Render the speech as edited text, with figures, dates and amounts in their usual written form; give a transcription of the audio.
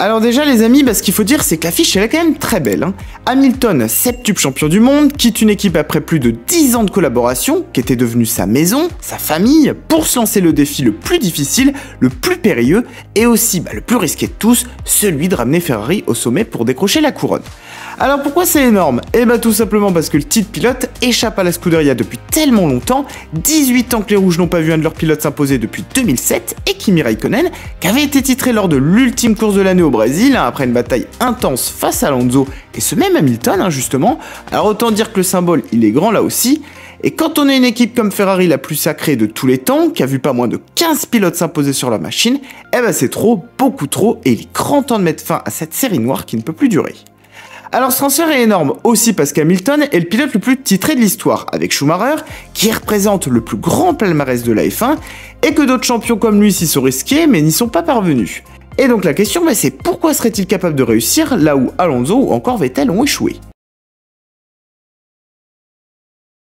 Alors déjà les amis, ce qu'il faut dire c'est que l'affiche elle est quand même très belle. Hamilton, septuple champion du monde, quitte une équipe après plus de 10 ans de collaboration, qui était devenue sa maison, sa famille, pour se lancer le défi le plus difficile, le plus périlleux, et aussi le plus risqué de tous, celui de ramener Ferrari au sommet pour décrocher la couronne. Alors pourquoi c'est énorme? Tout simplement parce que le titre pilote échappe à la Scuderia depuis tellement longtemps, 18 ans que les Rouges n'ont pas vu un de leurs pilotes s'imposer depuis 2007, et Kimi Raikkonen, qui avait été titré lors de l'ultime course de l'année au Brésil, après une bataille intense face à Alonso, et ce même Hamilton justement. Alors autant dire que le symbole il est grand là aussi, et quand on est une équipe comme Ferrari la plus sacrée de tous les temps, qui a vu pas moins de 15 pilotes s'imposer sur la machine, c'est trop, beaucoup trop, et il est grand temps de mettre fin à cette série noire qui ne peut plus durer. Alors ce transfert est énorme aussi parce qu'Hamilton est le pilote le plus titré de l'histoire, avec Schumacher, qui représente le plus grand palmarès de la F1, et que d'autres champions comme lui s'y sont risqués mais n'y sont pas parvenus. Et donc la question c'est pourquoi serait-il capable de réussir là où Alonso ou encore Vettel ont échoué?